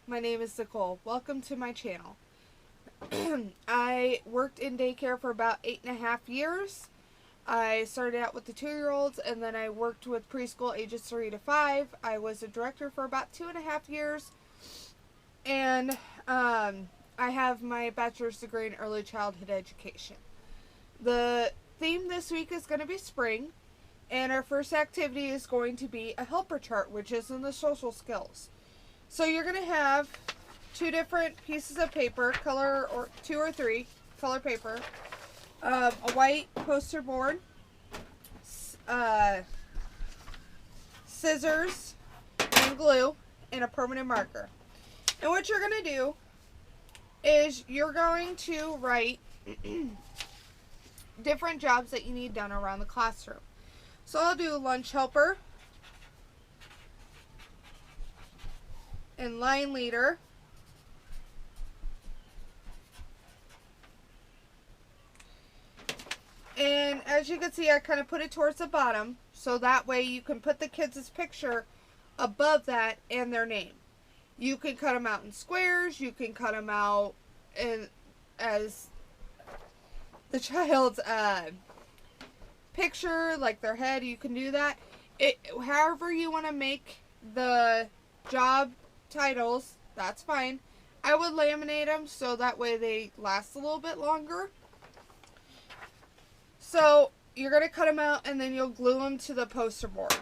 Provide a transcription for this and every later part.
my name is Nicole. Welcome to my channel. I worked in daycare for about 8.5 years. I started out with the 2-year-olds and then I worked with preschool ages 3 to 5. I was a director for about 2.5 years. And I have my bachelor's degree in early childhood education. The theme this week is going to be spring. And our first activity is going to be a helper chart, which is in the social skills. So you're going to have 2 different pieces of paper, color or 2 or 3 color paper, a white poster board, scissors and glue, and a permanent marker. And what you're going to do is you're going to write different jobs that you need done around the classroom. So I'll do lunch helper and line leader. And as you can see, I kind of put it towards the bottom, so that way you can put the kids' picture above that and their name. You can cut them out in squares, you can cut them out as the child's picture, like their head, you can do that. However you want to make the job titles, that's fine. I would laminate them so that way they last a little bit longer. So you're going to cut them out and then you'll glue them to the poster board.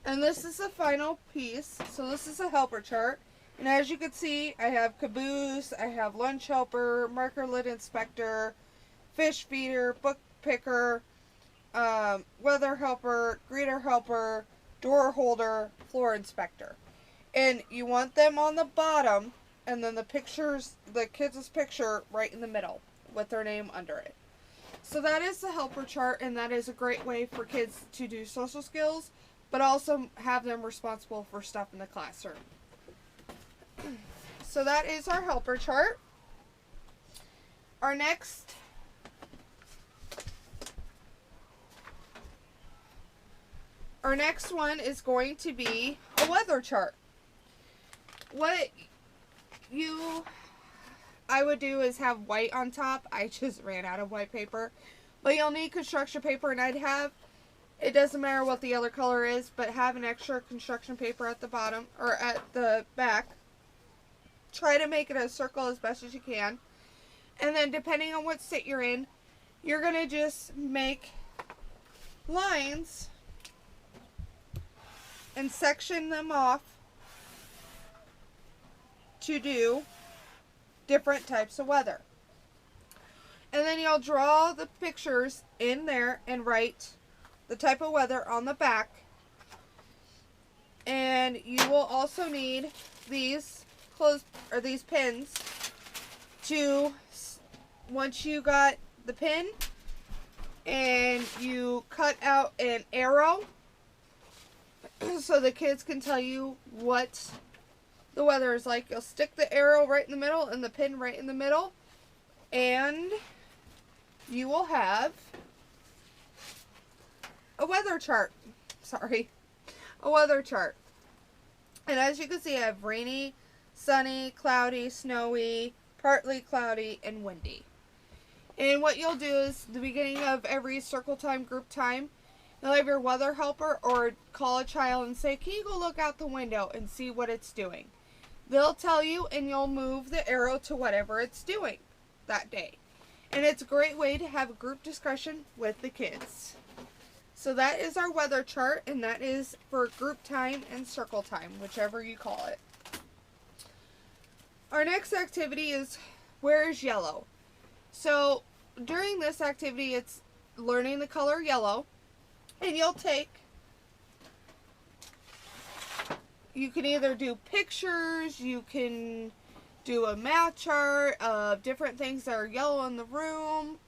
And this is the final piece. So this is a helper chart. And as you can see, I have caboose, I have lunch helper, marker lid inspector, fish feeder, book picker, weather helper, greeter helper, door holder, floor inspector. And you want them on the bottom, and then the kids' picture right in the middle with their name under it. So that is the helper chart, and that is a great way for kids to do social skills, but also have them responsible for stuff in the classroom. So that is our helper chart. Our next one is going to be a weather chart. What I would do is have white on top. I just ran out of white paper. But you'll need construction paper, and it doesn't matter what the other color is, but have an extra construction paper at the bottom, or at the back. Try to make it a circle as best as you can. And then depending on what state you're in, you're going to just make lines and section them off to do different types of weather. And then you'll draw the pictures in there and write the type of weather on the back. And you will also need these pins to, once you got the pin and you cut out an arrow so the kids can tell you what the weather is like. You'll stick the arrow right in the middle and the pin right in the middle, and you will have a weather chart. A weather chart. And as you can see, I have rainy, sunny, cloudy, snowy, partly cloudy, and windy. And what you'll do is, the beginning of every circle time, group time, you'll have your weather helper or call a child and say, can you go look out the window and see what it's doing? They'll tell you, and you'll move the arrow to whatever it's doing that day. And it's a great way to have a group discussion with the kids. So that is our weather chart, and that is for group time and circle time, whichever you call it. Our next activity is, where is yellow? So during this activity, it's learning the color yellow. And you can either do pictures, you can do a math chart of different things that are yellow in the room.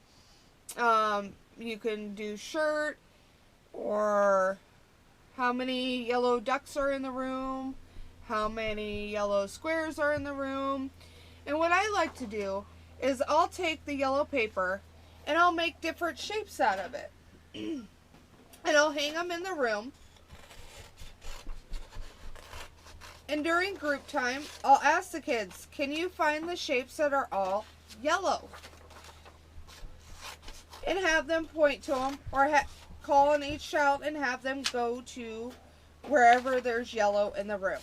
You can do shirt, or how many yellow ducks are in the room, how many yellow squares are in the room. And what I like to do is I'll take the yellow paper and I'll make different shapes out of it. And I'll hang them in the room. And during group time, I'll ask the kids, can you find the shapes that are all yellow? And have them point to them, or call on each child and have them go to wherever there's yellow in the room.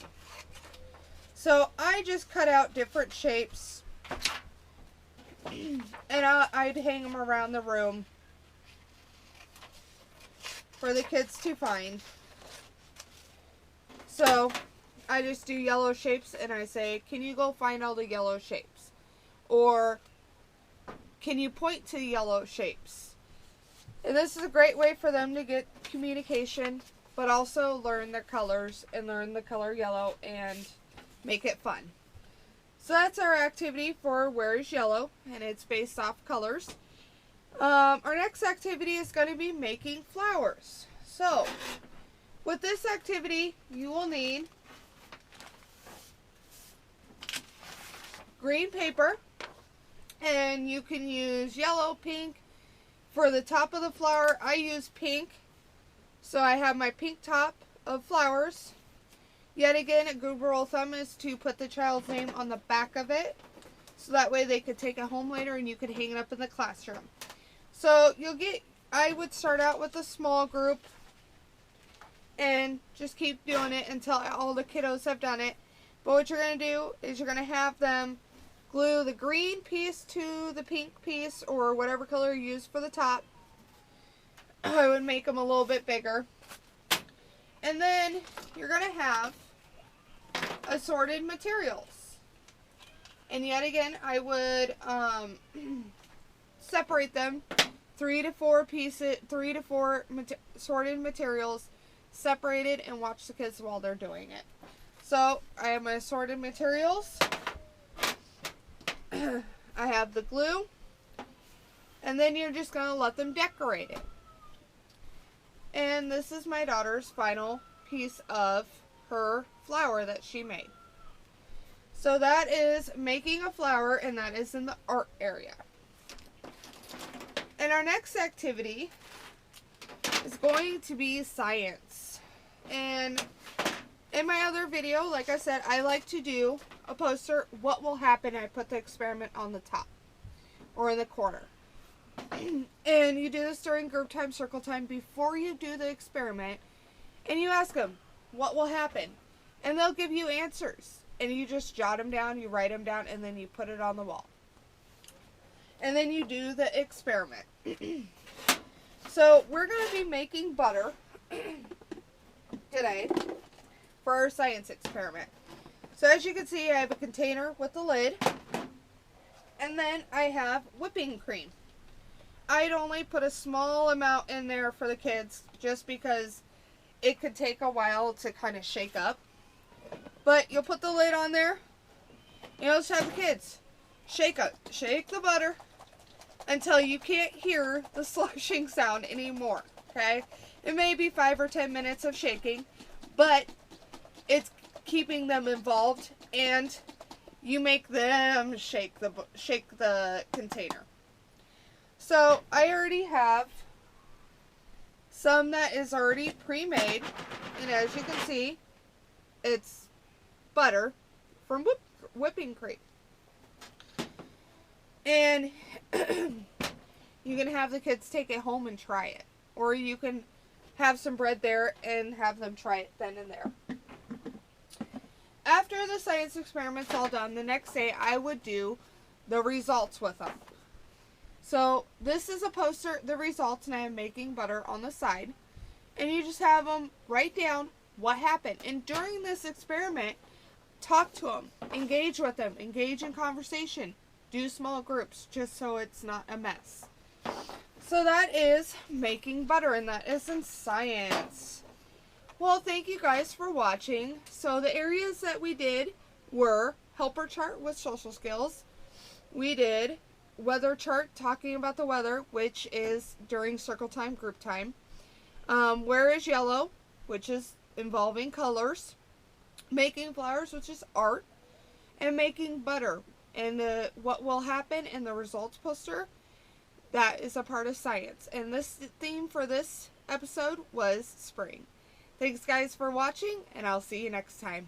So I just cut out different shapes and I'd hang them around the room for the kids to find. So I just do yellow shapes and I say, can you go find all the yellow shapes? Or can you point to the yellow shapes? And this is a great way for them to get communication, but also learn their colors and learn the color yellow and make it fun. So that's our activity for Where is Yellow, and it's based off colors. Our next activity is going to be making flowers. So with this activity, you will need green paper, and you can use yellow, pink. For the top of the flower, I use pink. So I have my pink top of flowers. Yet again, a good rule of thumb is to put the child's name on the back of it. So that way they could take it home later and you could hang it up in the classroom. So I would start out with a small group and just keep doing it until all the kiddos have done it. But what you're going to do is you're going to have them glue the green piece to the pink piece or whatever color you use for the top. I would make them a little bit bigger. And then you're going to have assorted materials. And yet again, I would separate them 3 to 4 pieces, 3 to 4 assorted materials separated, and watch the kids while they're doing it. So I have my assorted materials. I have the glue. And then you're just going to let them decorate it. And this is my daughter's final piece of her flower that she made. So that is making a flower, and that is in the art area. And our next activity is going to be science. And in my other video, like I said, I like to do a poster, what will happen, I put the experiment on the top or in the corner. And you do this during group time, circle time, before you do the experiment, and you ask them, what will happen? And they'll give you answers, and you just jot them down, you write them down, and then you put it on the wall. And then you do the experiment. So we're going to be making butter today for our science experiment. So as you can see, I have a container with the lid, and then I have whipping cream. I'd only put a small amount in there for the kids just because it could take a while to kind of shake up. But you'll put the lid on there, and you'll just have the kids shake the butter until you can't hear the sloshing sound anymore, okay? It may be 5 or 10 minutes of shaking, but it's keeping them involved, and you make them shake the container. So I already have some that is already pre-made, and as you can see, it's butter from whipping cream. And you can have the kids take it home and try it, or you can have some bread there and have them try it then and there. After the science experiment's all done, the next day I would do the results with them. So this is a poster, the results, and I am making butter on the side. And you just have them write down what happened. And during this experiment, talk to them, engage with them, engage in conversation, do small groups, just so it's not a mess. So that is making butter, and that is in science. Well, thank you guys for watching. So the areas that we did were helper chart with social skills. We did weather chart, talking about the weather, which is during circle time, group time. Where is Yellow, which is involving colors. Making flowers, which is art. And making butter. And what will happen in the results poster, that is a part of science. And this theme for this episode was spring. Thanks guys for watching, and I'll see you next time.